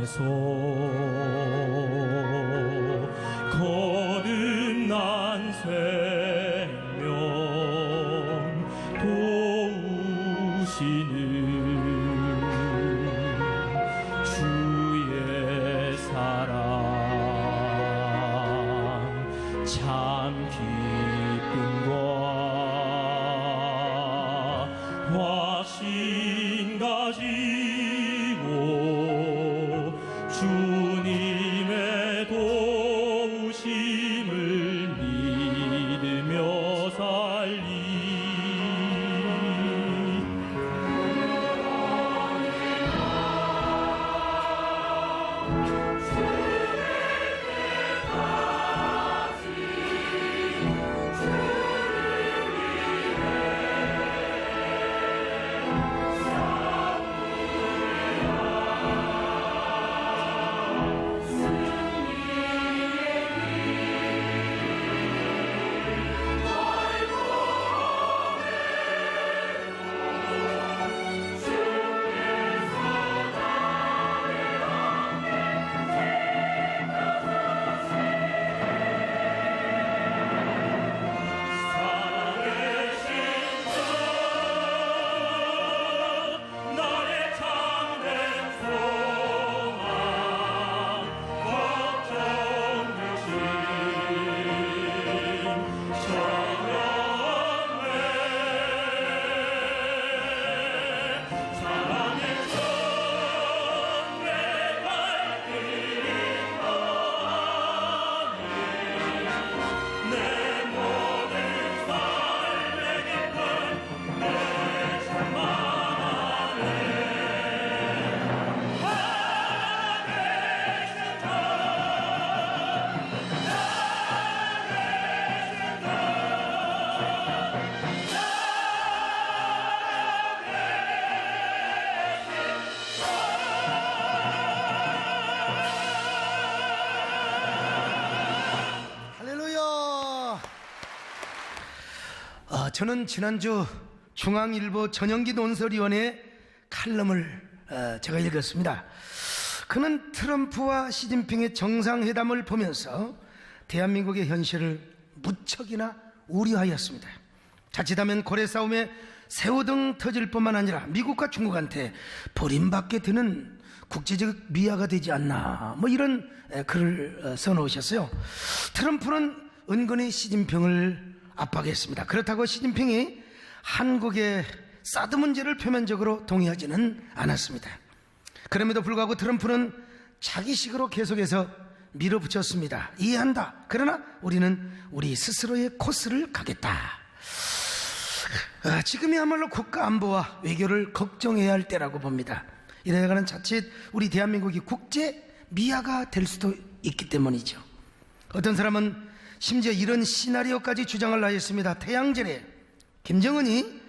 땅에서 거듭난 생명 도우시는 주의 사랑 참 기쁨과 화신 가지고 주님의 도우심을 믿으며 살리 저는 지난주 중앙일보 전영기 논설위원회의 칼럼을 제가 읽었습니다. 그는 트럼프와 시진핑의 정상회담을 보면서 대한민국의 현실을 무척이나 우려하였습니다. 자칫하면 고래 싸움에 새우등 터질 뿐만 아니라 미국과 중국한테 버림받게 되는 국제적 미아가 되지 않나, 이런 글을 써놓으셨어요. 트럼프는 은근히 시진핑을 압박했습니다. 그렇다고 시진핑이 한국의 사드 문제를 표면적으로 동의하지는 않았습니다. 그럼에도 불구하고 트럼프는 자기식으로 계속해서 밀어붙였습니다. 이해한다. 그러나 우리는 우리 스스로의 코스를 가겠다. 지금이야말로 국가 안보와 외교를 걱정해야 할 때라고 봅니다. 이래가는 자칫 우리 대한민국이 국제 미아가 될 수도 있기 때문이죠. 어떤 사람은 심지어 이런 시나리오까지 주장을 하였습니다. 태양절에 김정은이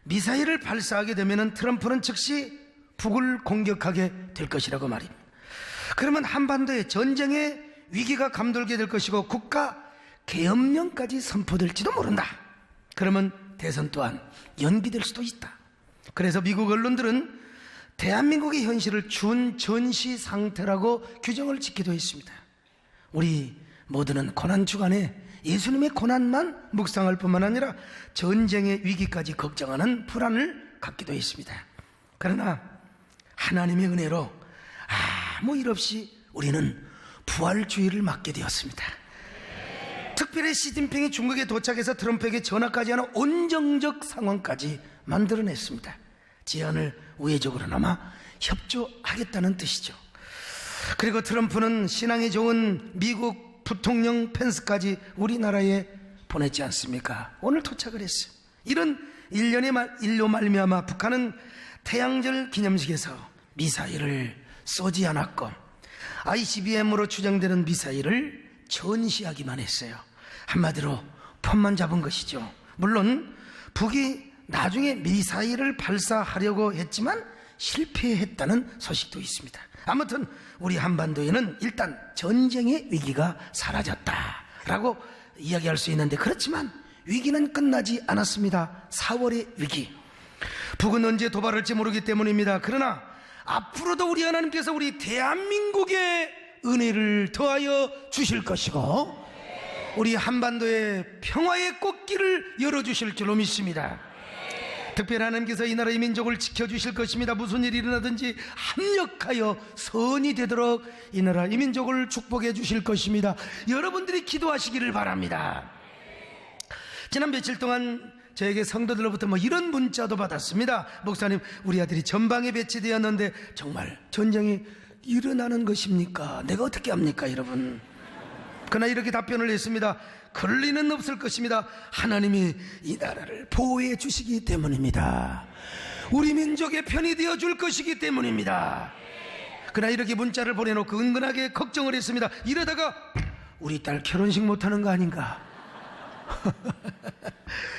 미사일을 발사하게 되면 트럼프는 즉시 북을 공격하게 될 것이라고 말입니다. 그러면 한반도에 전쟁의 위기가 감돌게 될 것이고 국가 계엄령까지 선포될지도 모른다. 그러면 대선 또한 연기될 수도 있다. 그래서 미국 언론들은 대한민국의 현실을 준전시 상태라고 규정을 짓기도 했습니다. 우리 모두는 고난주간에 예수님의 고난만 묵상할 뿐만 아니라 전쟁의 위기까지 걱정하는 불안을 갖기도 했습니다. 그러나 하나님의 은혜로 아무 일 없이 우리는 부활주의를 맞게 되었습니다. 특별히 시진핑이 중국에 도착해서 트럼프에게 전화까지 하는 온정적 상황까지 만들어냈습니다. 제안을 우회적으로나마 협조하겠다는 뜻이죠. 그리고 트럼프는 신앙이 좋은 미국 부통령 펜스까지 우리나라에 보냈지 않습니까? 오늘 도착을 했어요. 이런 일로 말미암아 북한은 태양절 기념식에서 미사일을 쏘지 않았고 ICBM으로 추정되는 미사일을 전시하기만 했어요. 한마디로 폰만 잡은 것이죠. 물론 북이 나중에 미사일을 발사하려고 했지만 실패했다는 소식도 있습니다. 아무튼 우리 한반도에는 일단 전쟁의 위기가 사라졌다라고 이야기할 수 있는데, 그렇지만 위기는 끝나지 않았습니다. 4월의 위기. 북은 언제 도발할지 모르기 때문입니다. 그러나 앞으로도 우리 하나님께서 우리 대한민국에 은혜를 더하여 주실 것이고 우리 한반도의 평화의 꽃길을 열어주실 줄로 믿습니다. 특별히 하나님께서 이 나라의 민족을 지켜주실 것입니다. 무슨 일이 일어나든지 합력하여 선이 되도록 이 나라 이 민족을 축복해 주실 것입니다. 여러분들이 기도하시기를 바랍니다. 지난 며칠 동안 저에게 성도들로부터 이런 문자도 받았습니다. 목사님, 우리 아들이 전방에 배치되었는데 정말 전쟁이 일어나는 것입니까? 내가 어떻게 합니까, 여러분? 그러나 이렇게 답변을 했습니다. 그럴 리는 없을 것입니다. 하나님이 이 나라를 보호해 주시기 때문입니다. 우리 민족의 편이 되어 줄 것이기 때문입니다. 그러나 이렇게 문자를 보내놓고 은근하게 걱정을 했습니다. 이러다가 우리 딸 결혼식 못하는 거 아닌가?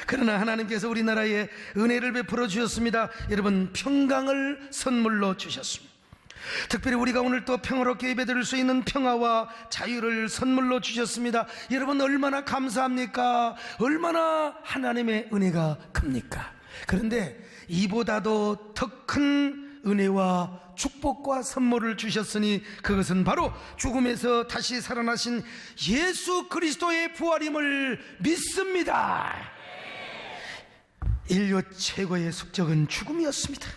그러나 하나님께서 우리나라에 은혜를 베풀어 주셨습니다. 여러분, 평강을 선물로 주셨습니다. 특별히 우리가 오늘 또 평화롭게 예배드릴 수 있는 평화와 자유를 선물로 주셨습니다. 여러분, 얼마나 감사합니까? 얼마나 하나님의 은혜가 큽니까? 그런데 이보다도 더 큰 은혜와 축복과 선물을 주셨으니 그것은 바로 죽음에서 다시 살아나신 예수 그리스도의 부활임을 믿습니다. 인류 최고의 숙적은 죽음이었습니다.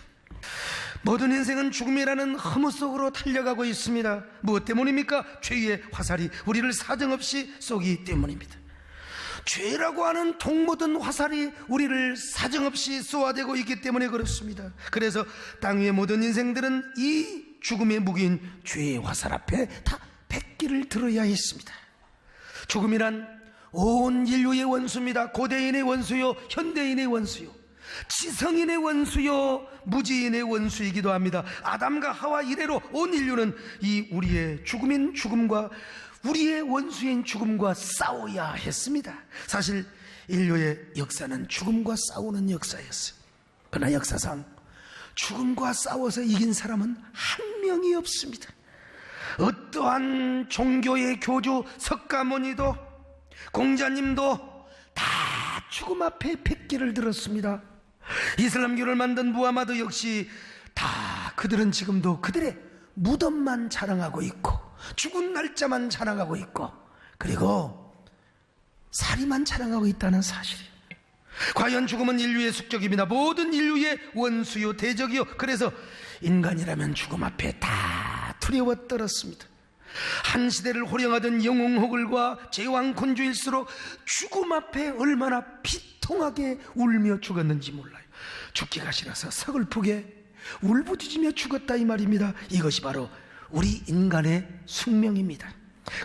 모든 인생은 죽음이라는 허무 속으로 달려가고 있습니다. 무엇 때문입니까? 죄의 화살이 우리를 사정없이 쏘기 때문입니다. 죄라고 하는 독모든 화살이 우리를 사정없이 쏘아대고 있기 때문에 그렇습니다. 그래서 땅 위의 모든 인생들은 이 죽음의 무기인 죄의 화살 앞에 다 백기를 들어야 했습니다. 죽음이란 온 인류의 원수입니다. 고대인의 원수요, 현대인의 원수요, 지성인의 원수요, 무지인의 원수이기도 합니다. 아담과 하와 이래로 온 인류는 이 우리의 죽음인 죽음과 우리의 원수인 죽음과 싸워야 했습니다. 사실 인류의 역사는 죽음과 싸우는 역사였어요. 그러나 역사상 죽음과 싸워서 이긴 사람은 한 명이 없습니다. 어떠한 종교의 교주 석가모니도 공자님도 다 죽음 앞에 백기를 들었습니다. 이슬람교를 만든 무하마드 역시 다 그들은 지금도 그들의 무덤만 자랑하고 있고 죽은 날짜만 자랑하고 있고 그리고 살이만 자랑하고 있다는 사실이에요. 과연 죽음은 인류의 숙적입니다. 모든 인류의 원수요, 대적이요. 그래서 인간이라면 죽음 앞에 다 두려워 떨었습니다. 한 시대를 호령하던 영웅호글과 제왕군주일수록 죽음 앞에 얼마나 비통하게 울며 죽었는지 몰라요. 죽기가 싫어서 서글프게 울부짖으며 죽었다 이 말입니다. 이것이 바로 우리 인간의 숙명입니다.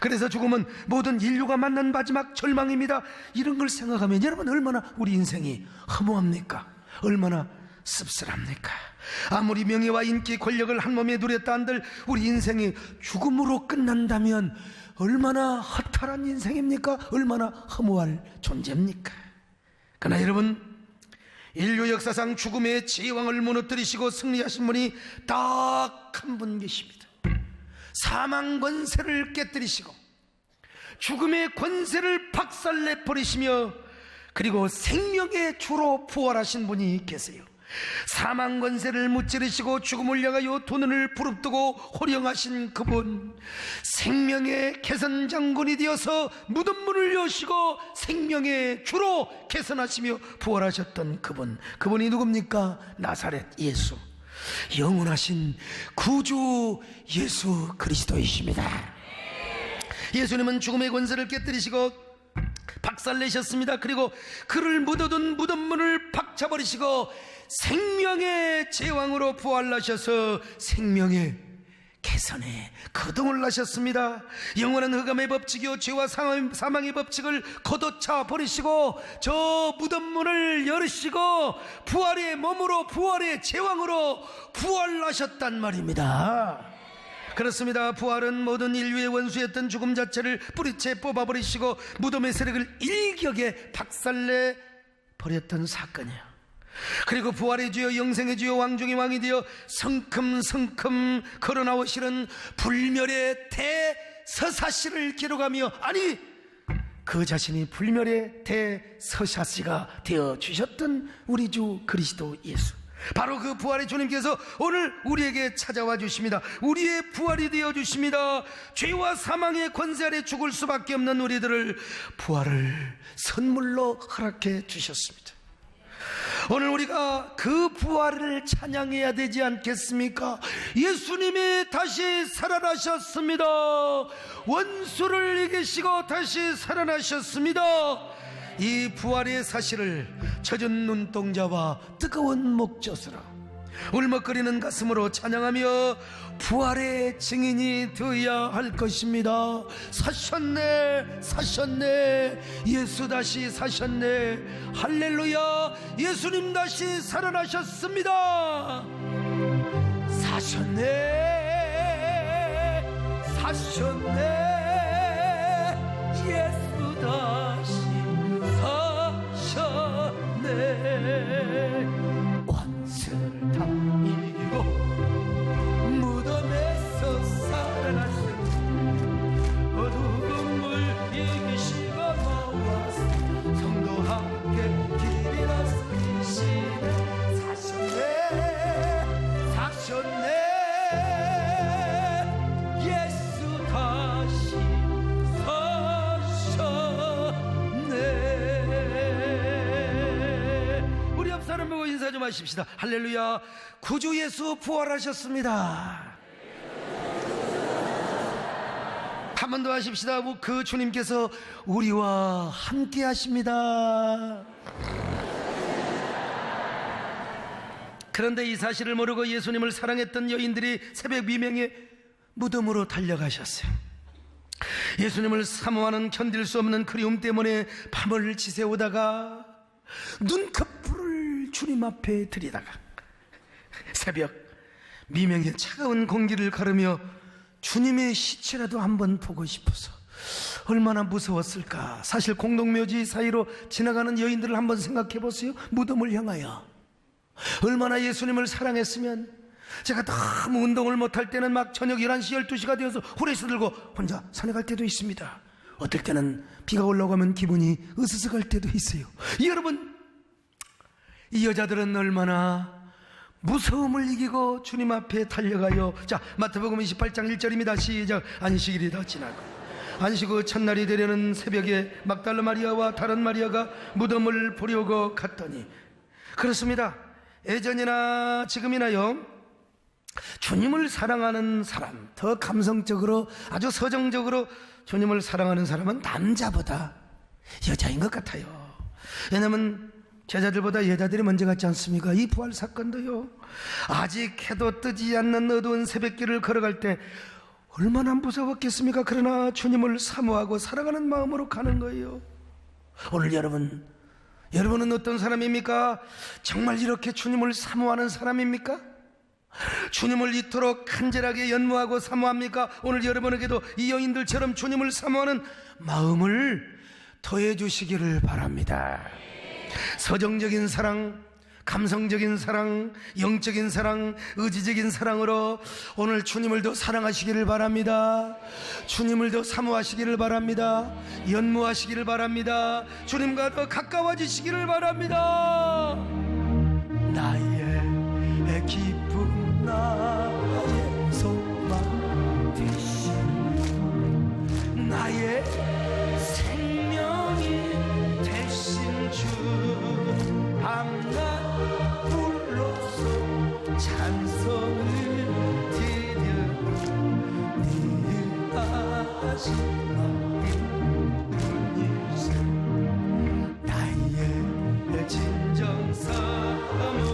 그래서 죽음은 모든 인류가 만난 마지막 절망입니다. 이런 걸 생각하면 여러분, 얼마나 우리 인생이 허무합니까? 얼마나 씁쓸합니까? 아무리 명예와 인기, 권력을 한 몸에 누렸다 한들 우리 인생이 죽음으로 끝난다면 얼마나 허탈한 인생입니까? 얼마나 허무할 존재입니까? 그러나 여러분, 인류 역사상 죽음의 제왕을 무너뜨리시고 승리하신 분이 딱 한 분 계십니다. 사망 권세를 깨뜨리시고 죽음의 권세를 박살내 버리시며 그리고 생명의 주로 부활하신 분이 계세요. 사망 권세를 무찌르시고 죽음을 향하여 두 눈을 부릅뜨고 호령하신 그분, 생명의 개선 장군이 되어서 무덤 문을 여시고 생명의 주로 개선하시며 부활하셨던 그분이 누굽니까? 나사렛 예수, 영원하신 구주 예수 그리스도이십니다. 예수님은 죽음의 권세를 깨뜨리시고 박살내셨습니다. 그리고 그를 묻어둔 무덤문을 박차버리시고 생명의 제왕으로 부활하셔서 생명의 개선에 거동을 하셨습니다. 영원한 흑암의 법칙이요 죄와 사망의 법칙을 걷어차 버리시고 저 무덤문을 열으시고 부활의 몸으로 부활의 제왕으로 부활하셨단 말입니다. 그렇습니다. 부활은 모든 인류의 원수였던 죽음 자체를 뿌리채 뽑아버리시고 무덤의 세력을 일격에 박살내 버렸던 사건이에요. 그리고 부활의 주여, 영생의 주여, 왕중의 왕이 되어 성큼성큼 걸어나오시는 불멸의 대서사시를 기록하며, 아니 그 자신이 불멸의 대서사시가 되어 주셨던 우리 주 그리스도 예수, 바로 그 부활의 주님께서 오늘 우리에게 찾아와 주십니다. 우리의 부활이 되어 주십니다. 죄와 사망의 권세 아래 죽을 수밖에 없는 우리들을 부활을 선물로 허락해 주셨습니다. 오늘 우리가 그 부활을 찬양해야 되지 않겠습니까? 예수님이 다시 살아나셨습니다. 원수를 이기시고 다시 살아나셨습니다. 이 부활의 사실을 젖은 눈동자와 뜨거운 목젖으로 울먹거리는 가슴으로 찬양하며 부활의 증인이 되어야 할 것입니다. 사셨네, 사셨네, 예수 다시 사셨네, 할렐루야, 예수님 다시 살아나셨습니다. 사셨네, 사셨네, 예수 다시 사셨네. 원수를 다 이기고 무덤에서 살아나신 어두움을 이기시고 나와서 성도 함께 길이나 쓰시네. 사셨네, 사셨네, 예수 다시 사셨네. 우리 옆 사람 보고 인사 좀 하십시다. 할렐루야, 구주 예수 부활하셨습니다. 한 번 더 하십시다. 그 주님께서 우리와 함께 하십니다. 그런데 이 사실을 모르고 예수님을 사랑했던 여인들이 새벽 미명에 무덤으로 달려가셨어요. 예수님을 사모하는 견딜 수 없는 그리움 때문에 밤을 지새우다가 눈꺼풀을 주님 앞에 들이다가 새벽 미명의 차가운 공기를 가르며 주님의 시체라도 한번 보고 싶어서 얼마나 무서웠을까. 사실 공동묘지 사이로 지나가는 여인들을 한번 생각해 보세요. 무덤을 향하여 얼마나 예수님을 사랑했으면. 제가 너무 운동을 못할 때는 막 저녁 11시 12시가 되어서 후레쉬 들고 혼자 산에 갈 때도 있습니다. 어떨 때는 비가 올라오면 기분이 으스스할 때도 있어요. 여러분, 이 여자들은 얼마나 무서움을 이기고 주님 앞에 달려가요. 자, 마태복음 28장 1절입니다. 시작. 안식일이 다 지나고 안식 후 첫날이 되려는 새벽에 막달라 마리아와 다른 마리아가 무덤을 보려고 갔더니, 그렇습니다. 예전이나 지금이나요, 주님을 사랑하는 사람, 더 감성적으로 아주 서정적으로 주님을 사랑하는 사람은 남자보다 여자인 것 같아요. 왜냐하면 제자들보다 여자들이 먼저 갔지 않습니까? 이 부활 사건도요, 아직 해도 뜨지 않는 어두운 새벽길을 걸어갈 때 얼마나 무서웠겠습니까? 그러나 주님을 사모하고 사랑하는 마음으로 가는 거예요. 오늘 여러분은 어떤 사람입니까? 정말 이렇게 주님을 사모하는 사람입니까? 주님을 이토록 간절하게 연모하고 사모합니까? 오늘 여러분에게도 이 여인들처럼 주님을 사모하는 마음을 더해 주시기를 바랍니다. 서정적인 사랑, 감성적인 사랑, 영적인 사랑, 의지적인 사랑으로 오늘 주님을 더 사랑하시기를 바랍니다. 주님을 더 사모하시기를 바랍니다. 연모하시기를 바랍니다. 주님과 더 가까워지시기를 바랍니다. 나의 기쁨, 나의 소망 되신, 나의 생명이 되신 주, 밤낮 불러서 찬송을 드려 늘 아시는 분일세. 나의 진정 사모하는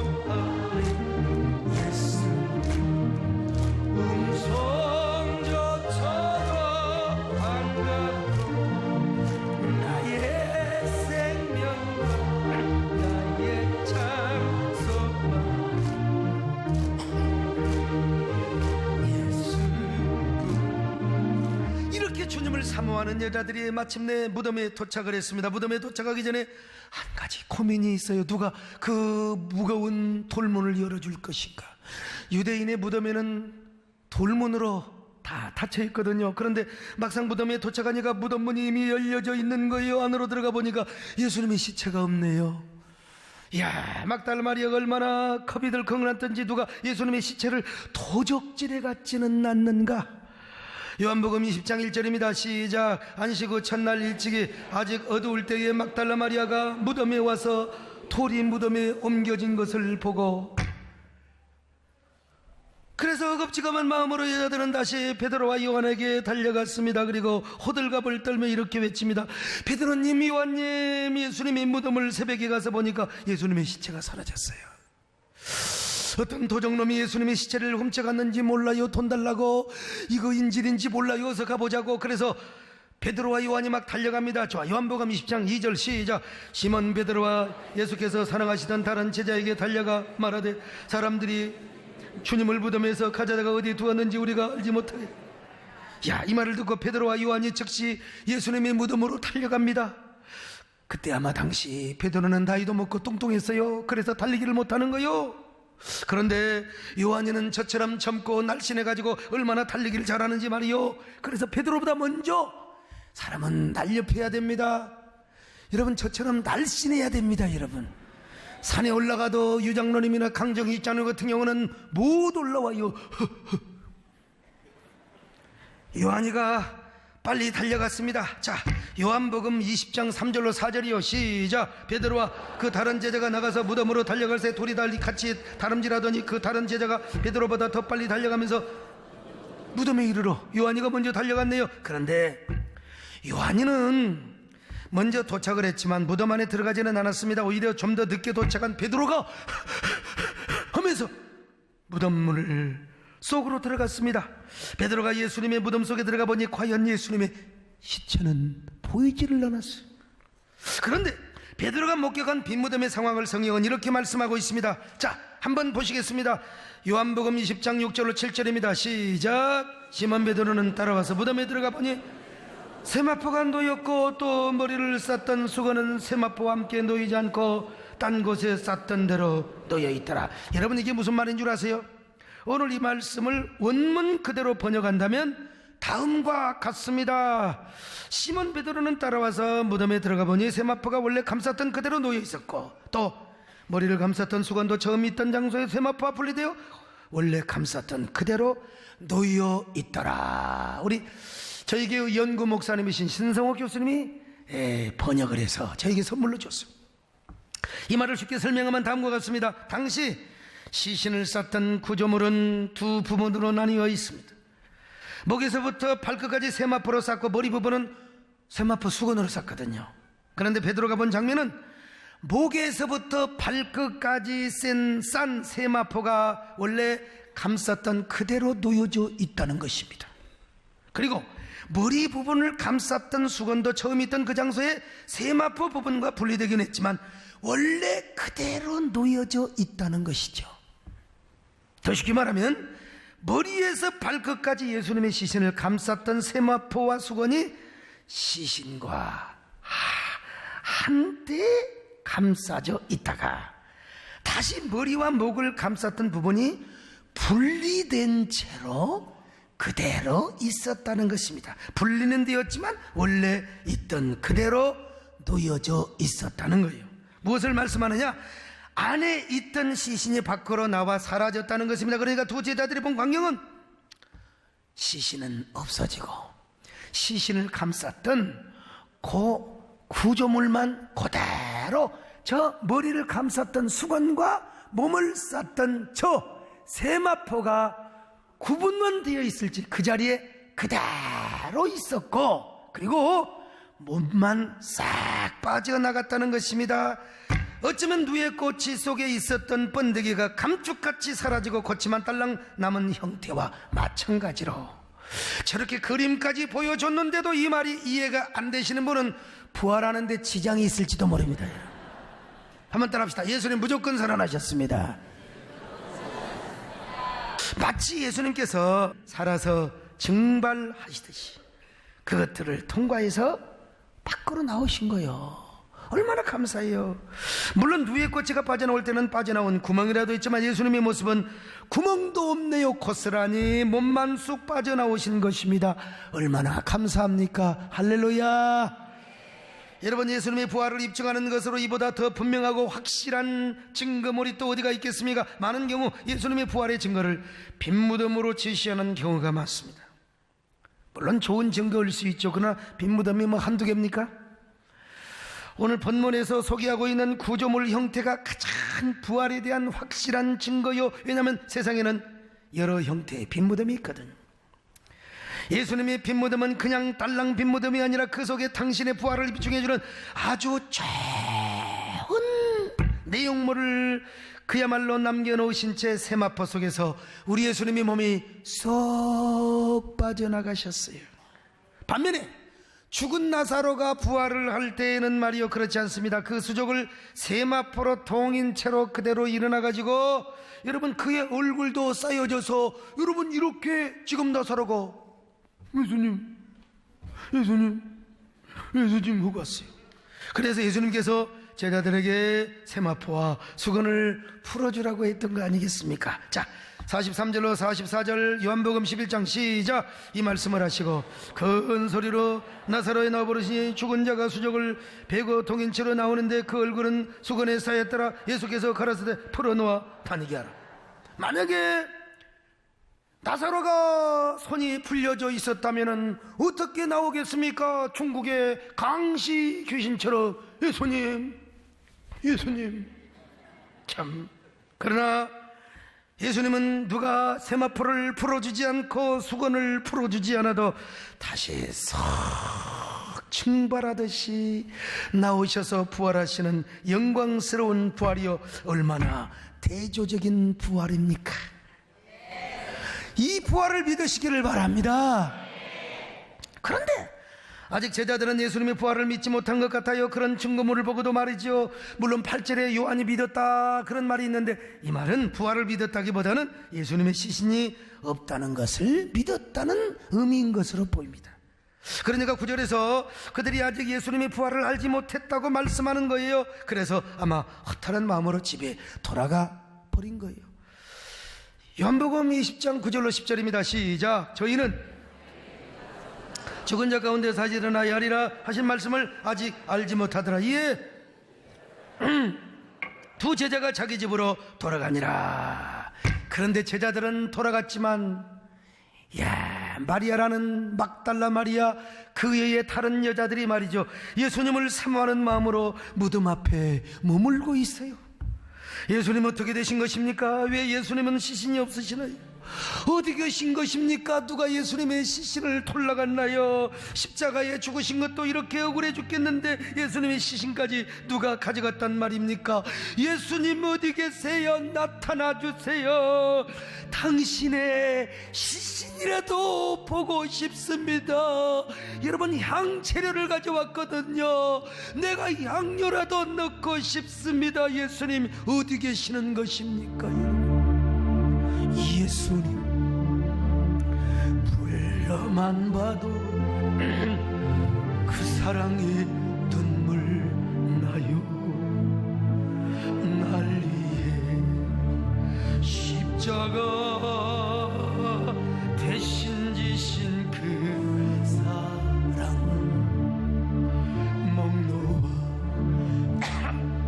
예수, 음성조차도 반갑고 나의 생명과 나의 장소가 예수. 이렇게 주님을 사모하는 여자들이 마침내 무덤에 도착을 했습니다. 무덤에 도착하기 전에 한 가지 고민이 있어요. 누가 그 무거운 돌문을 열어줄 것인가. 유대인의 무덤에는 돌문으로 다 닫혀 있거든요. 그런데 막상 무덤에 도착하니까 무덤문이 이미 열려져 있는 거예요. 안으로 들어가 보니까 예수님의 시체가 없네요. 야, 막달라 마리아가 얼마나 겁이 들컹났던지 누가 예수님의 시체를 도적질해 갔지는 않는가. 요한복음 20장 1절입니다. 시작. 안식 후 첫날 일찍이 아직 어두울 때에 막달라 마리아가 무덤에 와서 돌이 무덤에 옮겨진 것을 보고, 그래서 허겁지겁한 마음으로 여자들은 다시 베드로와 요한에게 달려갔습니다. 그리고 호들갑을 떨며 이렇게 외칩니다. 베드로님, 요한님, 예수님이 무덤을 새벽에 가서 보니까 예수님의 시체가 사라졌어요. 어떤 도적놈이 예수님의 시체를 훔쳐갔는지 몰라요. 돈 달라고. 이거 인질인지 몰라요. 어서 가보자고. 그래서 베드로와 요한이 막 달려갑니다. 좋아. 요한복음 20장 2절 시작. 시몬 베드로와 예수께서 사랑하시던 다른 제자에게 달려가 말하되 사람들이 주님을 무덤에서 가져다가 어디에 두었는지 우리가 알지 못하게. 야, 이 말을 듣고 베드로와 요한이 즉시 예수님의 무덤으로 달려갑니다. 그때 아마 당시 베드로는 나이도 먹고 뚱뚱했어요. 그래서 달리기를 못하는 거요. 그런데 요한이는 저처럼 젊고 날씬해가지고 얼마나 달리기를 잘하는지 말이요. 그래서 베드로보다 먼저 사람은 날렵해야 됩니다. 여러분, 저처럼 날씬해야 됩니다. 여러분, 산에 올라가도 유장로님이나 강정희 장로 같은 경우는 못 올라와요. 요한이가 빨리 달려갔습니다. 자, 요한복음 20장 3절로 4절이요. 시작. 베드로와 그 다른 제자가 나가서 무덤으로 달려갈 새 둘이 달리 같이 다름질하더니 그 다른 제자가 베드로보다 더 빨리 달려가면서 무덤에 이르러 요한이가 먼저 달려갔네요. 그런데 요한이는 먼저 도착을 했지만 무덤 안에 들어가지는 않았습니다. 오히려 좀 더 늦게 도착한 베드로가 하면서 무덤 문을 속으로 들어갔습니다. 베드로가 예수님의 무덤 속에 들어가 보니 과연 예수님의 시체는 보이지를 않았어요. 그런데 베드로가 목격한 빈 무덤의 상황을 성경은 이렇게 말씀하고 있습니다. 자, 한번 보시겠습니다. 요한복음 20장 6절로 7절입니다. 시작. 시몬 베드로는 따라와서 무덤에 들어가 보니 세마포가 놓였고 또 머리를 쌌던 수건은 세마포와 함께 놓이지 않고 딴 곳에 쌌던 대로 놓여 있더라. 여러분, 이게 무슨 말인 줄 아세요? 오늘 이 말씀을 원문 그대로 번역한다면 다음과 같습니다. 시몬 베드로는 따라와서 무덤에 들어가 보니 세마포가 원래 감쌌던 그대로 놓여 있었고 또 머리를 감쌌던 수건도 처음 있던 장소에 세마포와 분리되어 원래 감쌌던 그대로 놓여 있더라. 우리 저희 교회 연구 목사님이신 신성호 교수님이 번역을 해서 저에게 선물로 줬어요. 이 말을 쉽게 설명하면 다음과 같습니다. 당시 시신을 쌌던 구조물은 두 부분으로 나뉘어 있습니다. 목에서부터 발끝까지 세마포로 쌌고 머리 부분은 세마포 수건으로 쌌거든요. 그런데 베드로가 본 장면은 목에서부터 발끝까지 싼 세마포가 원래 감쌌던 그대로 놓여져 있다는 것입니다. 그리고 머리 부분을 감쌌던 수건도 처음 있던 그 장소에 세마포 부분과 분리되긴 했지만 원래 그대로 놓여져 있다는 것이죠. 더 쉽게 말하면 머리에서 발끝까지 예수님의 시신을 감쌌던 세마포와 수건이 시신과 한때 감싸져 있다가 다시 머리와 목을 감쌌던 부분이 분리된 채로 그대로 있었다는 것입니다. 분리는 되었지만 원래 있던 그대로 놓여져 있었다는 거예요. 무엇을 말씀하느냐? 안에 있던 시신이 밖으로 나와 사라졌다는 것입니다. 그러니까 두 제자들이 본 광경은 시신은 없어지고 시신을 감쌌던 그 구조물만 그대로 저 머리를 감쌌던 수건과 몸을 쌌던 저 세마포가 구분만 되어 있을지 그 자리에 그대로 있었고 그리고 몸만 싹 빠져나갔다는 것입니다. 어쩌면 누에 꽃이 속에 있었던 번데기가 감쪽같이 사라지고 꽃이만 딸랑 남은 형태와 마찬가지로 저렇게 그림까지 보여줬는데도 이 말이 이해가 안 되시는 분은 부활하는 데 지장이 있을지도 모릅니다. 한번 따라합시다. 예수님 무조건 살아나셨습니다. 마치 예수님께서 살아서 증발하시듯이 그것들을 통과해서 밖으로 나오신 거예요. 얼마나 감사해요. 물론 누에 꼬치가 빠져나올 때는 빠져나온 구멍이라도 있지만 예수님의 모습은 구멍도 없네요. 고스란히 몸만 쑥 빠져나오신 것입니다. 얼마나 감사합니까? 할렐루야. 여러분, 예수님의 부활을 입증하는 것으로 이보다 더 분명하고 확실한 증거물이 또 어디가 있겠습니까? 많은 경우 예수님의 부활의 증거를 빈무덤으로 제시하는 경우가 많습니다. 물론 좋은 증거일 수 있죠. 그러나 빈무덤이 뭐 한두 개입니까? 오늘 본문에서 소개하고 있는 구조물 형태가 가장 부활에 대한 확실한 증거요. 왜냐하면 세상에는 여러 형태의 빈무덤이 있거든. 예수님의 빈무덤은 그냥 딸랑 빈무덤이 아니라 그 속에 당신의 부활을 입증해주는 아주 좋은 내용물을 그야말로 남겨놓으신 채 세마포 속에서 우리 예수님의 몸이 쏙 빠져나가셨어요. 반면에 죽은 나사로가 부활을 할 때에는 말이요, 그렇지 않습니다. 그 수족을 세마포로 동인 채로 그대로 일어나가지고 여러분, 그의 얼굴도 쌓여져서 여러분, 이렇게 지금 나사로가 예수님 하고 왔어요. 그래서 예수님께서 제자들에게 세마포와 수건을 풀어주라고 했던 거 아니겠습니까? 자, 43절로 44절 요한복음 11장 시작. 이 말씀을 하시고 큰 소리로 나사로의 나버릇이 죽은 자가 수족을 베고 동인채로 나오는데 그 얼굴은 수건에 쌓였더라. 예수께서 가라사대 풀어놓아 다니게 하라. 만약에 나사로가 손이 풀려져 있었다면 어떻게 나오겠습니까? 중국의 강씨 귀신처럼 예수님 참. 그러나 예수님은 누가 세마포를 풀어주지 않고 수건을 풀어주지 않아도 다시 썩 증발하듯이 나오셔서 부활하시는 영광스러운 부활이요, 얼마나 대조적인 부활입니까? 이 부활을 믿으시기를 바랍니다. 그런데 아직 제자들은 예수님의 부활을 믿지 못한 것 같아요. 그런 증거물을 보고도 말이죠. 물론 8절에 요한이 믿었다 그런 말이 있는데, 이 말은 부활을 믿었다기보다는 예수님의 시신이 없다는 것을 믿었다는 의미인 것으로 보입니다. 그러니까 9절에서 그들이 아직 예수님의 부활을 알지 못했다고 말씀하는 거예요. 그래서 아마 허탈한 마음으로 집에 돌아가 버린 거예요. 요한복음 20장 9절로 10절입니다. 시작. 저희는 죽은 자 가운데 다시 일어나야 하리라 하신 말씀을 아직 알지 못하더라. 이에 두 제자가 자기 집으로 돌아가니라. 그런데 제자들은 돌아갔지만, 마리아라는 막달라 마리아 그 외에 다른 여자들이 말이죠, 예수님을 사모하는 마음으로 무덤 앞에 머물고 있어요. 예수님 어떻게 되신 것입니까? 왜 예수님은 시신이 없으시나요? 어디 계신 것입니까? 누가 예수님의 시신을 돌라갔나요? 십자가에 죽으신 것도 이렇게 억울해 죽겠는데 예수님의 시신까지 누가 가져갔단 말입니까? 예수님 어디 계세요? 나타나 주세요. 당신의 시신이라도 보고 싶습니다. 여러분, 향재료를 가져왔거든요. 내가 향료라도 넣고 싶습니다. 예수님 어디 계시는 것입니까? 예수님 불러만 봐도 그 사랑의 눈물 나요. 날 위해 십자가 대신 지신 그 사랑 목 놓아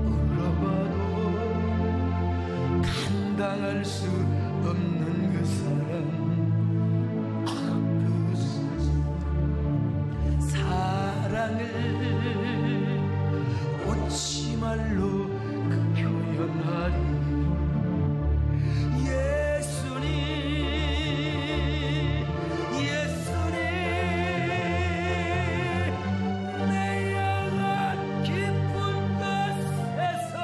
울어봐도 감당할 수 없는 그 사랑을 옷치말로 그 표현하리. 예수님 내 향한 깊은 곳에서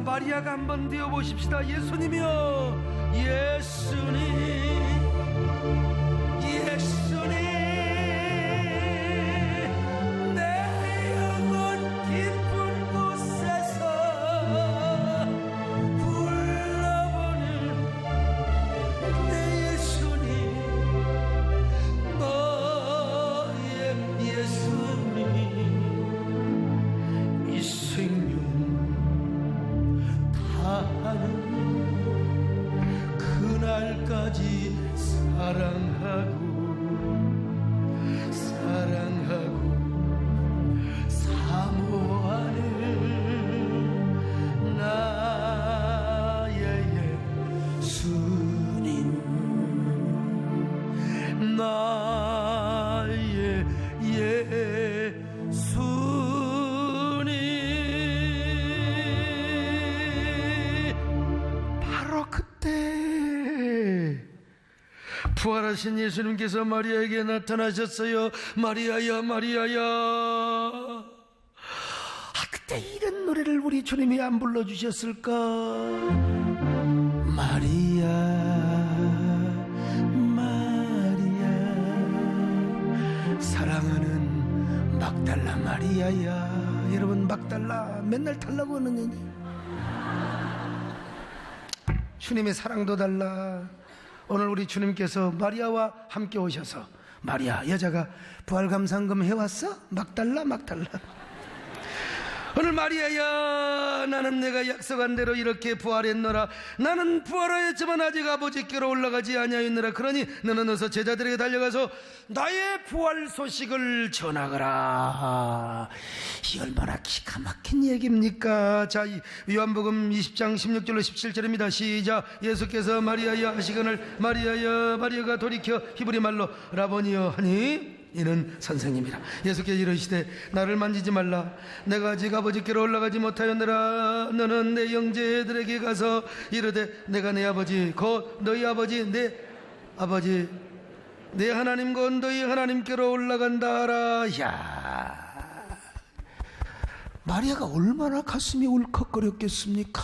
마리아가 한번 되어보십시다. 예수님이여, 예수님 끝까지 사랑하고 사모하는 나의 예수님, 나의 예수님. 바로 그때 부활하신 예수님께서 마리아에게 나타나셨어요. 마리아야, 마리아야. 그때 이런 노래를 우리 주님이 안 불러주셨을까? 마리아, 마리아, 사랑하는 막달라 마리아야. 여러분, 막달라 맨날 달라고 하는 주님의 사랑도 달라. 오늘 우리 주님께서 마리아와 함께 오셔서, 마리아, 여자가 부활 감상금 해왔어? 막달라, 막달라. 오늘 마리아야, 나는 내가 약속한 대로 이렇게 부활했노라. 나는 부활하였지만 아직 아버지께로 올라가지 아니하였노라. 그러니 너는 어서 제자들에게 달려가서 나의 부활 소식을 전하거라. 이 얼마나 기가 막힌 얘기입니까? 자, 요한복음 20장 16절로 17절입니다. 시작. 예수께서 마리아야 하시거늘 마리아야, 마리아가 돌이켜 히브리 말로 라보니여 하니 이는 선생님이라. 예수께서 이르시되 나를 만지지 말라. 내가 아직 아버지께로 올라가지 못하였느라. 너는 내 형제들에게 가서 이르되 내가 내 아버지 곧 너희 아버지 내 아버지 내 하나님 곧 너희 하나님께로 올라간다 하라. 야, 마리아가 얼마나 가슴이 울컥거렸겠습니까?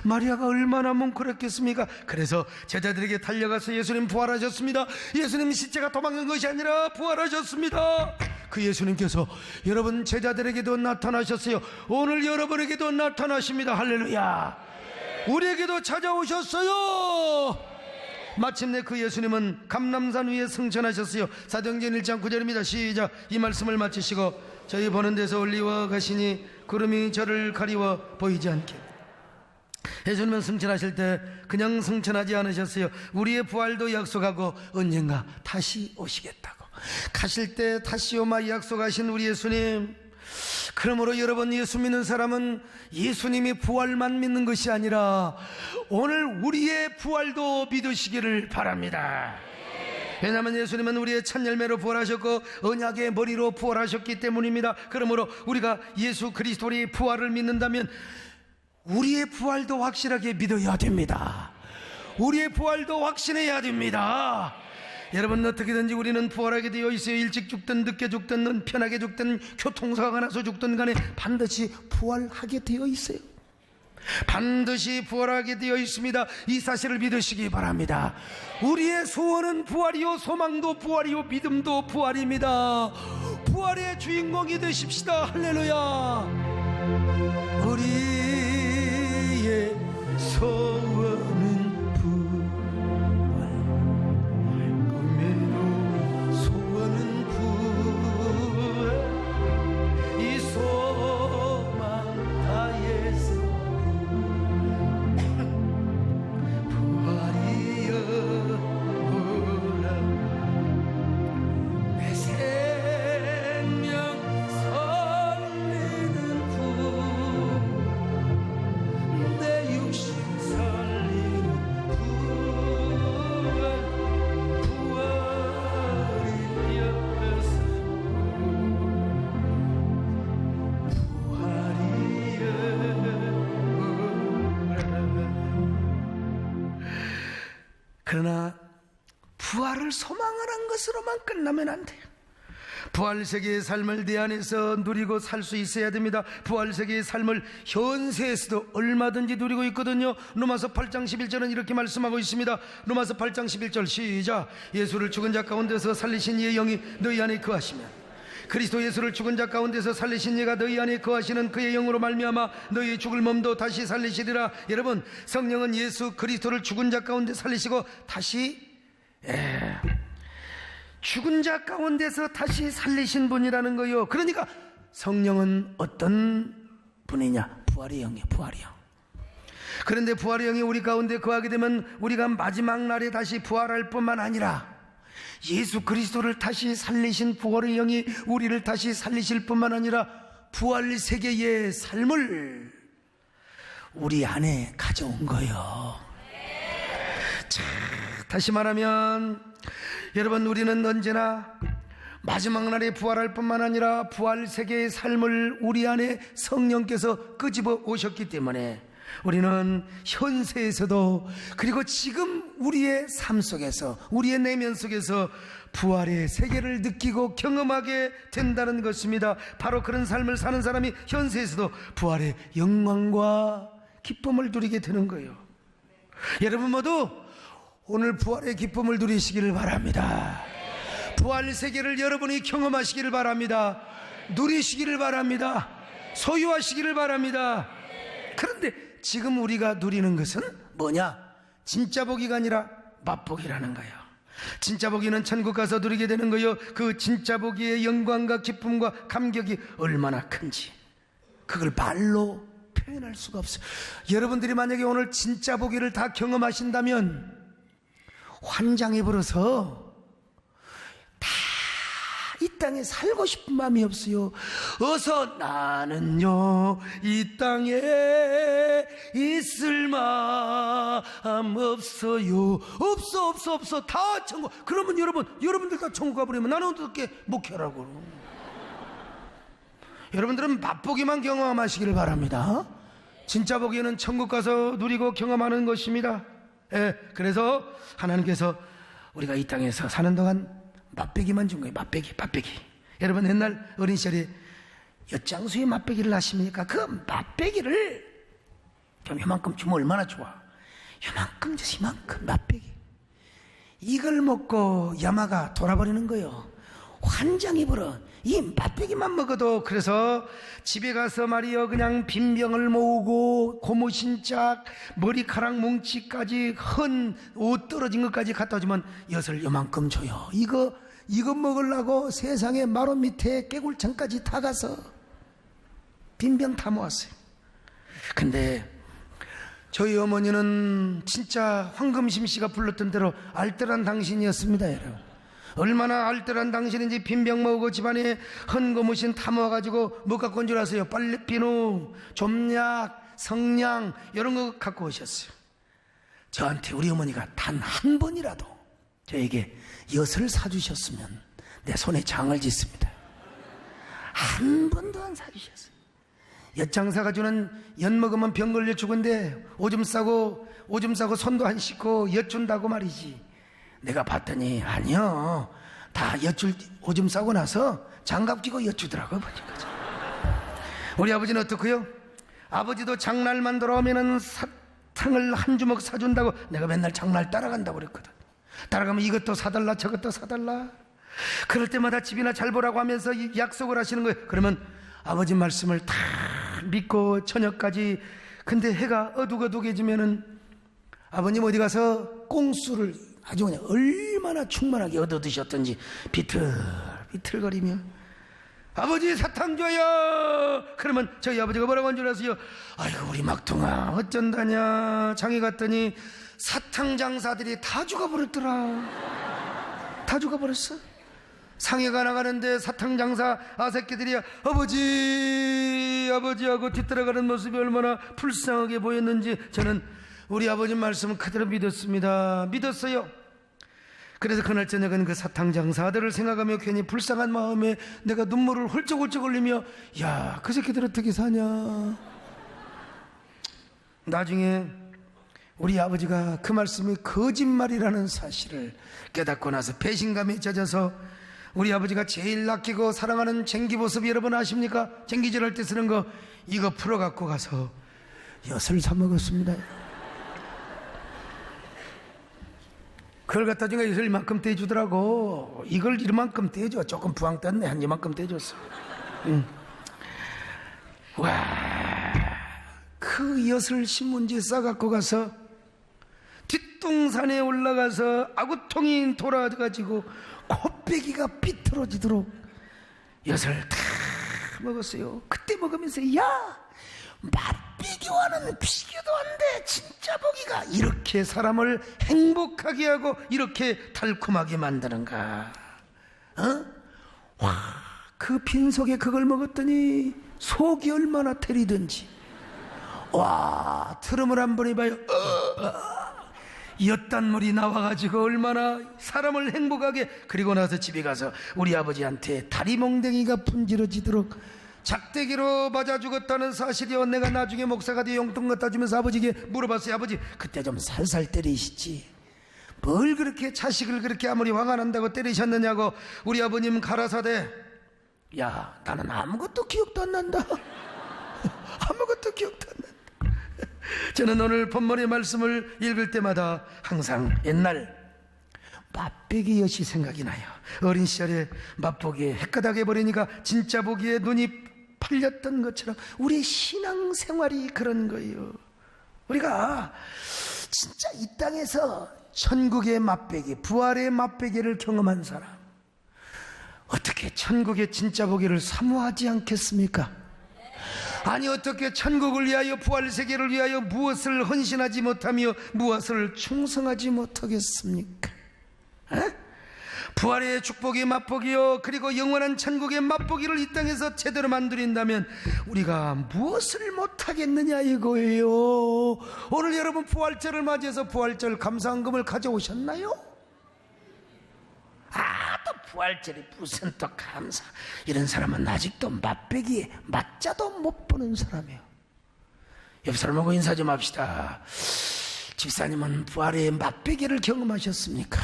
마리아가 얼마나 뭉클했겠습니까? 그래서 제자들에게 달려가서 예수님 부활하셨습니다. 예수님 시체가 도망간 것이 아니라 부활하셨습니다. 그 예수님께서 여러분 제자들에게도 나타나셨어요. 오늘 여러분에게도 나타나십니다. 할렐루야. 우리에게도 찾아오셨어요. 마침내 그 예수님은 감람산 위에 승천하셨어요. 사도행전 1장 9절입니다. 시작. 이 말씀을 마치시고 저희 보는 데서 올리워 가시니 구름이 저를 가리워 보이지 않게. 예수님은 승천하실 때 그냥 승천하지 않으셨어요. 우리의 부활도 약속하고 언젠가 다시 오시겠다고. 가실 때 다시 오마 약속하신 우리 예수님. 그러므로 여러분, 예수 믿는 사람은 예수님이 부활만 믿는 것이 아니라 오늘 우리의 부활도 믿으시기를 바랍니다. 왜냐하면 예수님은 우리의 첫 열매로 부활하셨고 언약의 머리로 부활하셨기 때문입니다. 그러므로 우리가 예수 그리스도의 부활을 믿는다면 우리의 부활도 확실하게 믿어야 됩니다. 우리의 부활도 확신해야 됩니다. 여러분, 어떻게든지 우리는 부활하게 되어 있어요. 일찍 죽든 늦게 죽든 편하게 죽든 교통사고가 나서 죽든 간에 반드시 부활하게 되어 있어요. 반드시 부활하게 되어 있습니다. 이 사실을 믿으시기 바랍니다. 우리의 소원은 부활이요, 소망도 부활이요, 믿음도 부활입니다. 부활의 주인공이 되십시다. 할렐루야. 우리의 소원은 부활, 꿈에도 소원은 부활, 이 소망 다해서 부활이여 오라. 내 생명 살리는 부, 내 육신 살리는 부활, 부활이 옆에서 부활이여 오라. 그러나 부활을 소망하는 것으로만 끝나면 안 돼요. 부활 세계의 삶을 내 안에서 누리고 살 수 있어야 됩니다. 부활 세계의 삶을 현세에서도 얼마든지 누리고 있거든요. 로마서 8장 11절은 이렇게 말씀하고 있습니다. 로마서 8장 11절 시작. 예수를 죽은 자 가운데서 살리신 이의 영이 너희 안에 거하시면 그리스도 예수를 죽은 자 가운데서 살리신 이가 너희 안에 거하시는 그의 영으로 말미암아 너희 죽을 몸도 다시 살리시리라. 여러분, 성령은 예수 그리스도를 죽은 자 가운데 살리시고 다시 죽은 자 가운데서 다시 살리신 분이라는 거예요. 그러니까 성령은 어떤 분이냐? 부활의 영이에요. 부활의 영. 그런데 부활의 영이 우리 가운데 거하게 되면 우리가 마지막 날에 다시 부활할 뿐만 아니라 예수 그리스도를 다시 살리신 부활의 영이 우리를 다시 살리실 뿐만 아니라 부활 세계의 삶을 우리 안에 가져온 거예요. 자, 다시 말하면 여러분, 우리는 언제나 마지막 날에 부활할 뿐만 아니라 부활 세계의 삶을 우리 안에 성령께서 끄집어 오셨기 때문에 우리는 현세에서도, 그리고 지금 우리의 삶 속에서, 우리의 내면 속에서 부활의 세계를 느끼고 경험하게 된다는 것입니다. 바로 그런 삶을 사는 사람이 현세에서도 부활의 영광과 기쁨을 누리게 되는 거예요. 여러분 모두 오늘 부활의 기쁨을 누리시기를 바랍니다. 부활 세계를 여러분이 경험하시기를 바랍니다. 누리시기를 바랍니다. 소유하시기를 바랍니다. 그런데 지금 우리가 누리는 것은 뭐냐? 진짜 복이가 아니라 맛복이라는 거예요. 진짜 복이는 천국 가서 누리게 되는 거예요. 그 진짜 복의 영광과 기쁨과 감격이 얼마나 큰지 그걸 말로 표현할 수가 없어요. 여러분들이 만약에 오늘 진짜 복이를 다 경험하신다면 환장해 버려서 다 이 땅에 살고 싶은 마음이 없어요. 어서 나는요 이 땅에 있을 마음 없어요. 없어 다 천국. 그러면 여러분들 다 천국 가버리면 나는 어떻게 목회라고. 여러분들은 맛보기만 경험하시기를 바랍니다. 진짜 보기에는 천국 가서 누리고 경험하는 것입니다. 그래서 하나님께서 우리가 이 땅에서 사는 동안 맛배기만 준 거예요. 맛배기. 여러분 옛날 어린 시절에 엿장수에 맛배기를 하십니까? 그 맛배기를 좀 요만큼 주면 얼마나 좋아. 요만큼 줘서 이만큼 맛배기. 이걸 먹고 야마가 돌아버리는 거예요. 환장이 벌어. 이 맛배기만 먹어도. 그래서 집에 가서 말이요 그냥 빈병을 모으고 고무신짝 머리카락 뭉치까지 헌 옷 떨어진 것까지 갖다 주면 엿을 요만큼 줘요. 이거 먹으려고 세상에 마루 밑에 깨굴창까지 다 가서 빈병 다 모았어요. 근데 저희 어머니는 진짜 황금심 씨가 불렀던 대로 알뜰한 당신이었습니다. 여러분 얼마나 알뜰한 당신인지 빈병 모으고 집안에 헌고무신 다 모아가지고 뭐 갖고 온 줄 아세요? 빨래비누, 좀약, 성냥 이런 거 갖고 오셨어요. 저한테 우리 어머니가 단 한 번이라도 저에게 엿을 사주셨으면 내 손에 장을 짓습니다. 한 번도 안 사주셨어요. 엿장사가 주는 엿 먹으면 병 걸려 죽은데 오줌 싸고 손도 안 씻고 엿 준다고 말이지. 내가 봤더니 아니요 다 오줌 싸고 나서 장갑 끼고 엿주더라고. 보니까 우리 아버지는 어떻고요? 아버지도 장날만 돌아오면은 사탕을 한 주먹 사준다고 내가 맨날 장날 따라간다고 그랬거든. 따라가면 이것도 사달라 저것도 사달라. 그럴 때마다 집이나 잘 보라고 하면서 약속을 하시는 거예요. 그러면 아버지 말씀을 다 믿고 저녁까지. 근데 해가 어둑어둑해지면은 아버님 어디 가서 꽁수를 아주 그냥 얼마나 충만하게 얻어 드셨던지 비틀거리며 아버지 사탕 줘요. 그러면 저희 아버지가 뭐라고 한 줄 아세요? 아이고 우리 막둥아 어쩐다냐. 장에 갔더니 사탕 장사들이 다 죽어버렸더라. 다 죽어버렸어. 상해가 나가는데 사탕 장사 아새끼들이 아버지하고 뒤따라가는 모습이 얼마나 불쌍하게 보였는지 저는 우리 아버지 말씀을 그대로 믿었어요. 그래서 그날 저녁은 그 사탕 장사들을 생각하며 괜히 불쌍한 마음에 내가 눈물을 훌쩍훌쩍 흘리며 야, 그 새끼들 어떻게 사냐. 나중에 우리 아버지가 그 말씀이 거짓말이라는 사실을 깨닫고 나서 배신감에 젖어서 우리 아버지가 제일 아끼고 사랑하는 쟁기보습 여러분 아십니까? 쟁기질할 때 쓰는 거 이거 풀어갖고 가서 엿을 사 먹었습니다. 그걸 갖다 주니까 엿을 이만큼 떼주더라고. 이걸 이만큼 떼줘. 조금 부항 떴네. 한 이만큼 떼줬어. 와, 그 엿을 신문지에 싸갖고 가서 뒷동산에 올라가서 아구통이 돌아가지고 코빼기가 삐뚤어지도록 엿을 다 먹었어요. 그때 먹으면서 야, 맛 비교도 안 돼. 진짜 보기가 이렇게 사람을 행복하게 하고 이렇게 달콤하게 만드는가? 그 빈속에 그걸 먹었더니 속이 얼마나 테리든지. 와, 트름을 한번 해봐요. 엿단물이 나와가지고 얼마나 사람을 행복하게. 그리고 나서 집에 가서 우리 아버지한테 다리몽댕이가 분지러지도록 작대기로 맞아 죽었다는 사실이요, 내가 나중에 목사가 돼 용돈 갖다 주면서 아버지에게 물어봤어요. 아버지, 그때 좀 살살 때리시지, 뭘 그렇게 자식을 그렇게 아무리 화가 난다고 때리셨느냐고. 우리 아버님 가라사대, 야, 나는 아무것도 기억도 안 난다. 아무것도 기억도 안 난다. 저는 오늘 본문의 말씀을 읽을 때마다 항상 옛날 맛보기 엿이 생각이 나요. 어린 시절에 맛보기에 헷가닥해 버리니까 진짜 보기에 눈이 팔렸던 것처럼 우리 신앙생활이 그런 거예요. 우리가 진짜 이 땅에서 천국의 맛보기, 부활의 맛보기를 경험한 사람, 어떻게 천국의 진짜 보기를 사모하지 않겠습니까? 아니, 어떻게 천국을 위하여, 부활 세계를 위하여 무엇을 헌신하지 못하며 무엇을 충성하지 못하겠습니까? 부활의 축복의 맛보기요, 그리고 영원한 천국의 맛보기를 이 땅에서 제대로 만들인다면 우리가 무엇을 못하겠느냐 이거예요. 오늘 여러분 부활절을 맞이해서 부활절 감사헌금을 가져오셨나요? 또 부활절이 무슨 또 감사. 이런 사람은 아직도 맛보기에 맛자도 못 보는 사람이에요. 옆 사람하고 인사 좀 합시다. 집사님은 부활의 맛보기를 경험하셨습니까?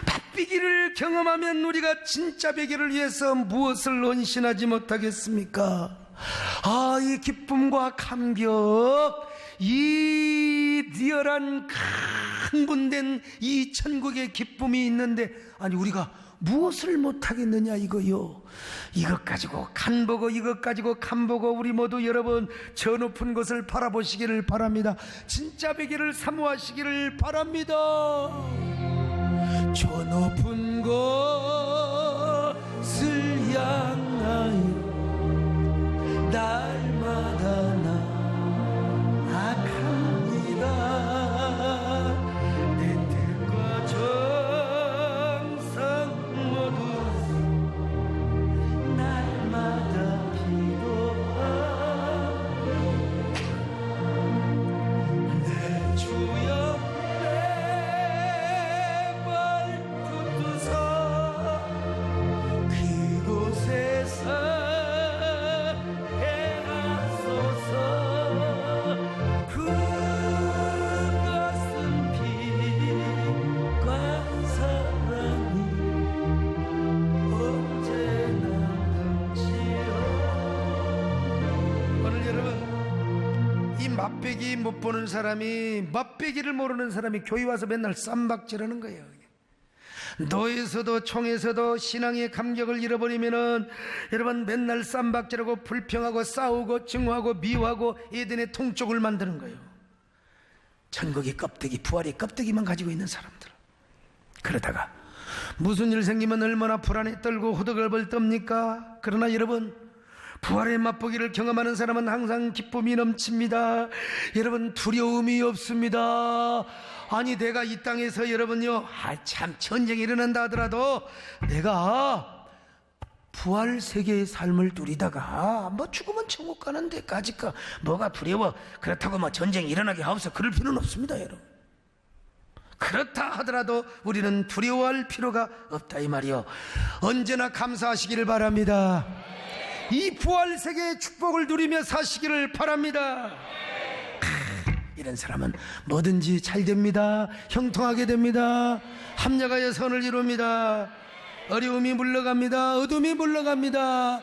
맛보기를 경험하면 우리가 진짜 베기를 위해서 무엇을 헌신하지 못하겠습니까? 이 기쁨과 감격, 이 리얼한 흥분된 이 천국의 기쁨이 있는데, 아니 우리가 무엇을 못하겠느냐 이거요. 이것 가지고 간 보고 이것 가지고 간 보고 우리 모두 여러분 저 높은 곳을 바라보시기를 바랍니다. 진짜 베기를 사모하시기를 바랍니다. 저 높은 곳을 향하여 날마다 나아갑니다. 내 뜻과 정성 모두 날마다 기도하며 내 주여 내발 붙드사 그곳에서 맛보기 못 보는 사람이, 맛보기를 모르는 사람이 교회 와서 맨날 쌈박질하는 거예요. 노에서도 총에서도 신앙의 감격을 잃어버리면은 여러분 맨날 쌈박질하고 불평하고 싸우고 증오하고 미워하고 에덴의 통쪽을 만드는 거예요. 천국의 껍데기, 부활의 껍데기만 가지고 있는 사람들. 그러다가 무슨 일 생기면 얼마나 불안에 떨고 호들갑을 떱니까? 그러나 여러분, 부활의 맛보기를 경험하는 사람은 항상 기쁨이 넘칩니다. 여러분, 두려움이 없습니다. 아니, 내가 이 땅에서 여러분요, 참 전쟁이 일어난다 하더라도 내가 부활 세계의 삶을 누리다가 뭐 죽으면 천국 가는 데까지 가 뭐가 두려워, 그렇다고 뭐 전쟁이 일어나게 하옵소서, 그럴 필요는 없습니다. 여러분, 그렇다 하더라도 우리는 두려워할 필요가 없다 이 말이요. 언제나 감사하시기를 바랍니다. 이 부활 세계의 축복을 누리며 사시기를 바랍니다. 이런 사람은 뭐든지 잘 됩니다. 형통하게 됩니다. 합력하여 선을 이룹니다. 어려움이 물러갑니다. 어둠이 물러갑니다.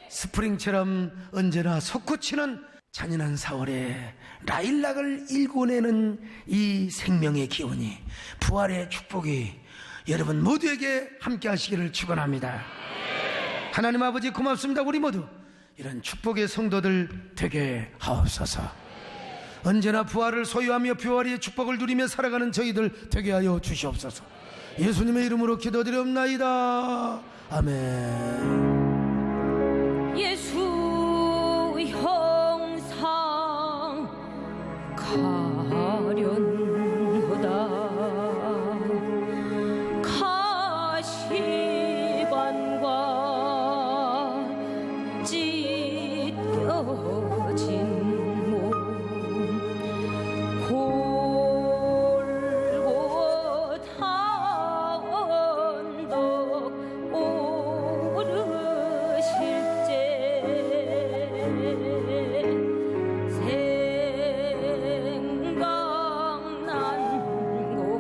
스프링처럼 언제나 솟구치는 잔인한 4월에 라일락을 일궈내는 이 생명의 기운이, 부활의 축복이 여러분 모두에게 함께 하시기를 축원합니다. 하나님 아버지 고맙습니다. 우리 모두 이런 축복의 성도들 되게 하옵소서. 언제나 부활을 소유하며 부활의 축복을 누리며 살아가는 저희들 되게 하여 주시옵소서. 예수님의 이름으로 기도드리옵나이다. 아멘. 가련하다 가시관과 찢겨진 몸 골고타 언덕 오르실 때 생각난 곳은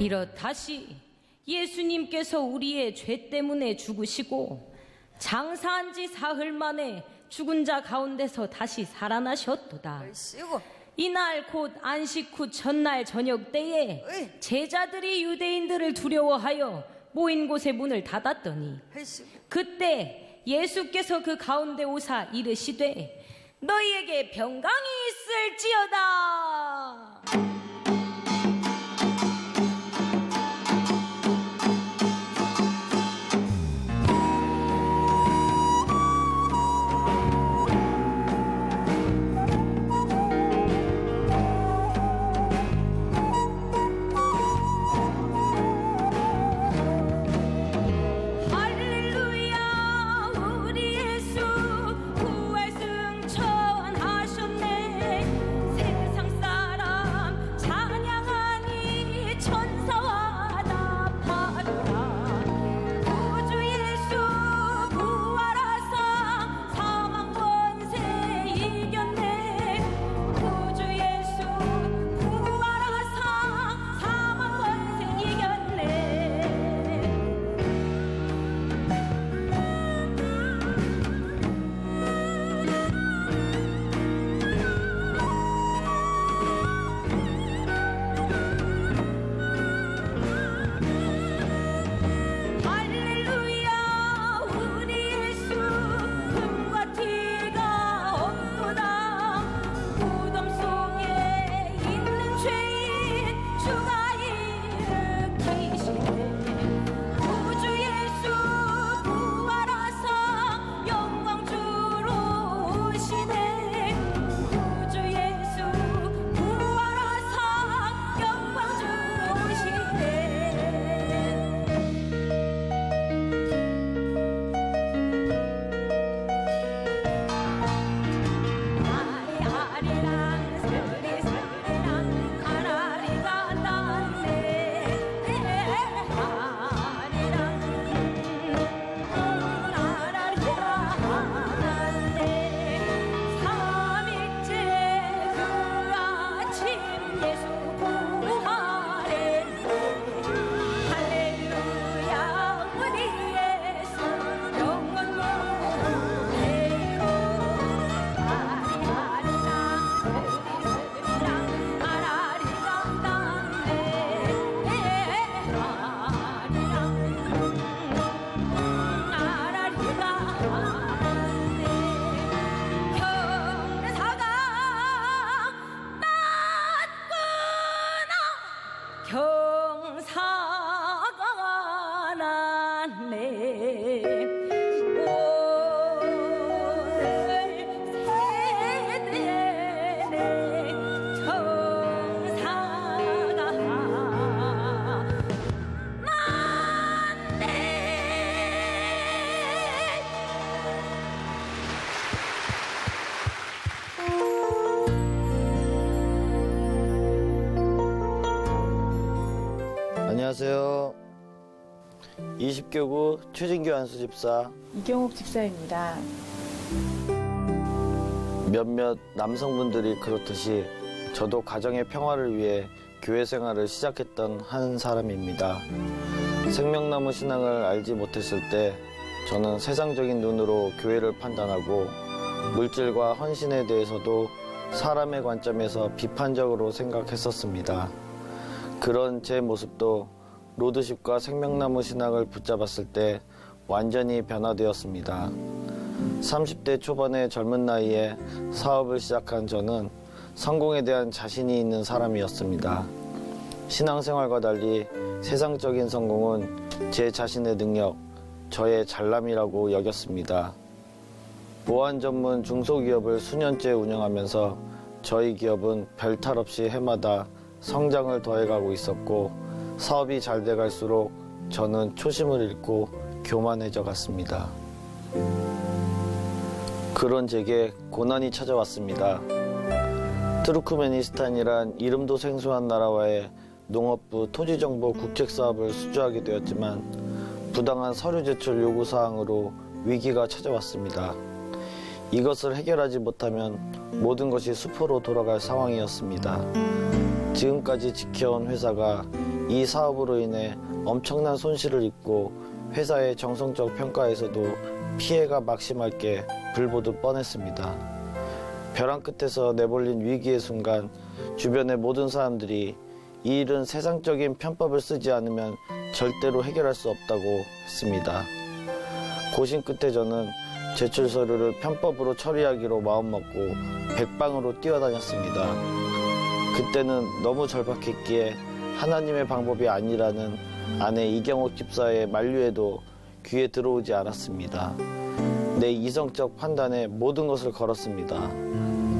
이렇다시 예수님께서 우리의 죄 때문에 죽으시고 장사한 지 사흘 만에 죽은 자 가운데서 다시 살아나셨도다. 얼씨구. 이날 곧 안식 후 첫날 저녁 때에 제자들이 유대인들을 두려워하여 모인 곳의 문을 닫았더니 얼씨구. 그때 예수께서 그 가운데 오사 이르시되 너희에게 평강이 있을지어다. 할렐루야 우리 예수 부활 승천하셨네. 세상 사람 찬양하니 천사와 나팔으라. 구주 예수 부활하사 사망 권세 이겼네. 구주 예수 부활하사 사망 권세 이겼네. 할렐루야 우리 예수 흠과 티가 없도다. 무덤 속에 있는 죄인 주가 일으키시네. 구주 예수 부활하사 영광주로 오시네. 구주 예수 부활하사 영광주로 오시네. 아리아리랑 스리스리랑 아라리가 났네. 아리랑 아라리가 났네. 삼일째 그 아침 예수 부활했네. 할렐루야 우리 예수 영원히 내로. 아리아리랑 아라리가 났네. 아라리가 났네. 경사가 났구나. 경사가 났네. 오늘 세대네 경사가 났네. 안녕하세요. 20교구 최진규 안수집사. 이경옥 집사입니다. 몇몇 남성분들이 그렇듯이 저도 가정의 평화를 위해 교회 생활을 시작했던 한 사람입니다. 생명나무 신앙을 알지 못했을 때 저는 세상적인 눈으로 교회를 판단하고 물질과 헌신에 대해서도 사람의 관점에서 비판적으로 생각했었습니다. 그런 제 모습도 로드십과 생명나무 신앙을 붙잡았을 때 완전히 변화되었습니다. 30대 초반의 젊은 나이에 사업을 시작한 저는 성공에 대한 자신이 있는 사람이었습니다. 신앙생활과 달리 세상적인 성공은 제 자신의 능력, 저의 잘남이라고 여겼습니다. 보안 전문 중소기업을 수년째 운영하면서 저희 기업은 별탈 없이 해마다 성장을 더해가고 있었고 사업이 잘 돼갈수록 저는 초심을 잃고 교만해져 갔습니다. 그런 제게 고난이 찾아왔습니다. 투르크메니스탄이란 이름도 생소한 나라와의 농업부 토지정보 국책사업을 수주하게 되었지만 부당한 서류 제출 요구 사항으로 위기가 찾아왔습니다. 이것을 해결하지 못하면 모든 것이 수포로 돌아갈 상황이었습니다. 지금까지 지켜온 회사가 이 사업으로 인해 엄청난 손실을 입고 회사의 정성적 평가에서도 피해가 막심할 게 불보듯 뻔했습니다. 벼랑 끝에서 내몰린 위기의 순간 주변의 모든 사람들이 이 일은 세상적인 편법을 쓰지 않으면 절대로 해결할 수 없다고 했습니다. 고심 끝에 저는 제출 서류를 편법으로 처리하기로 마음먹고 백방으로 뛰어다녔습니다. 그때는 너무 절박했기에 하나님의 방법이 아니라는 아내 이경옥 집사의 만류에도 귀에 들어오지 않았습니다. 내 이성적 판단에 모든 것을 걸었습니다.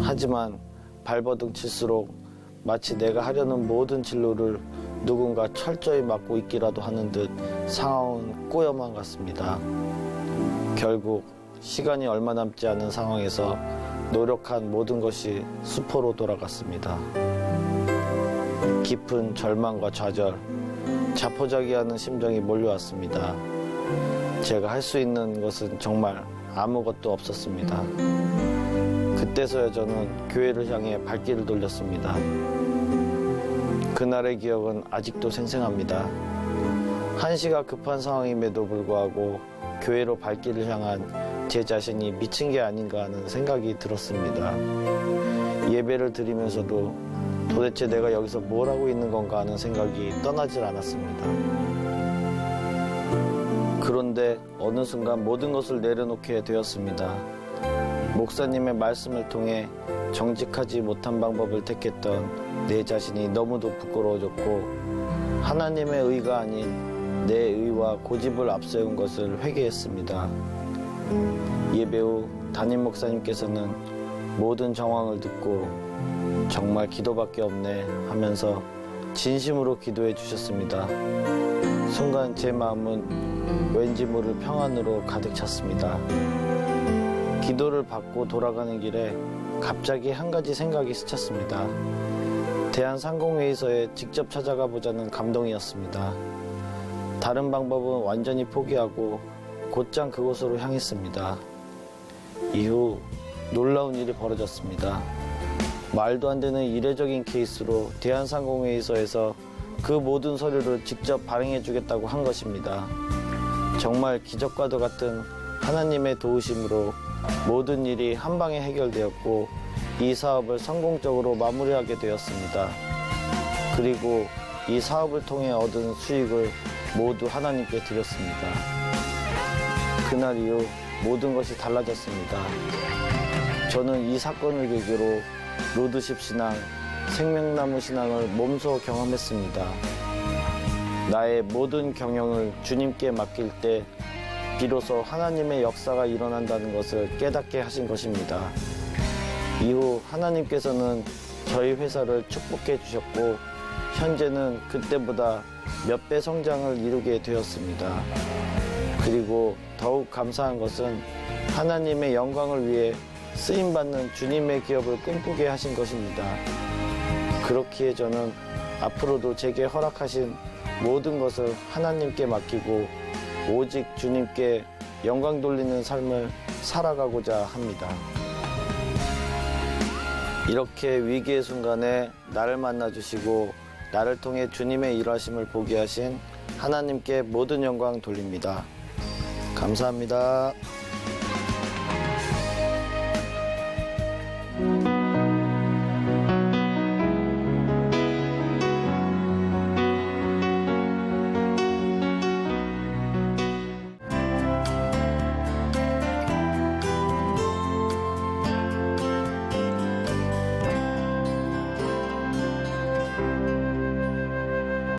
하지만 발버둥 칠수록 마치 내가 하려는 모든 진로를 누군가 철저히 막고 있기라도 하는 듯 상황은 꼬여만 갔습니다. 결국 시간이 얼마 남지 않은 상황에서 노력한 모든 것이 수포로 돌아갔습니다. 깊은 절망과 좌절, 자포자기하는 심정이 몰려왔습니다. 제가 할 수 있는 것은 정말 아무것도 없었습니다. 그때서야 저는 교회를 향해 발길을 돌렸습니다. 그날의 기억은 아직도 생생합니다. 한시가 급한 상황임에도 불구하고 교회로 발길을 향한 제 자신이 미친 게 아닌가 하는 생각이 들었습니다. 예배를 드리면서도 도대체 내가 여기서 뭘 하고 있는 건가 하는 생각이 떠나질 않았습니다. 그런데 어느 순간 모든 것을 내려놓게 되었습니다. 목사님의 말씀을 통해 정직하지 못한 방법을 택했던 내 자신이 너무도 부끄러워졌고 하나님의 의가 아닌 내 의와 고집을 앞세운 것을 회개했습니다. 예배 후 담임 목사님께서는 모든 정황을 듣고 정말 기도밖에 없네 하면서 진심으로 기도해 주셨습니다. 순간 제 마음은 왠지 모를 평안으로 가득 찼습니다. 기도를 받고 돌아가는 길에 갑자기 한 가지 생각이 스쳤습니다. 대한상공회의소에 직접 찾아가 보자는 감동이었습니다. 다른 방법은 완전히 포기하고 곧장 그곳으로 향했습니다. 이후 놀라운 일이 벌어졌습니다. 말도 안 되는 이례적인 케이스로 대한상공회의소에서 그 모든 서류를 직접 발행해 주겠다고 한 것입니다. 정말 기적과도 같은 하나님의 도우심으로 모든 일이 한 방에 해결되었고 이 사업을 성공적으로 마무리하게 되었습니다. 그리고 이 사업을 통해 얻은 수익을 모두 하나님께 드렸습니다. 그날 이후 모든 것이 달라졌습니다. 저는 이 사건을 계기로 로드십 신앙, 생명나무 신앙을 몸소 경험했습니다. 나의 모든 경영을 주님께 맡길 때 비로소 하나님의 역사가 일어난다는 것을 깨닫게 하신 것입니다. 이후 하나님께서는 저희 회사를 축복해 주셨고 현재는 그때보다 몇 배 성장을 이루게 되었습니다. 그리고 더욱 감사한 것은 하나님의 영광을 위해 쓰임받는 주님의 기업을 꿈꾸게 하신 것입니다. 그렇기에 저는 앞으로도 제게 허락하신 모든 것을 하나님께 맡기고 오직 주님께 영광 돌리는 삶을 살아가고자 합니다. 이렇게 위기의 순간에 나를 만나주시고 나를 통해 주님의 일하심을 보게 하신 하나님께 모든 영광 돌립니다. 감사합니다.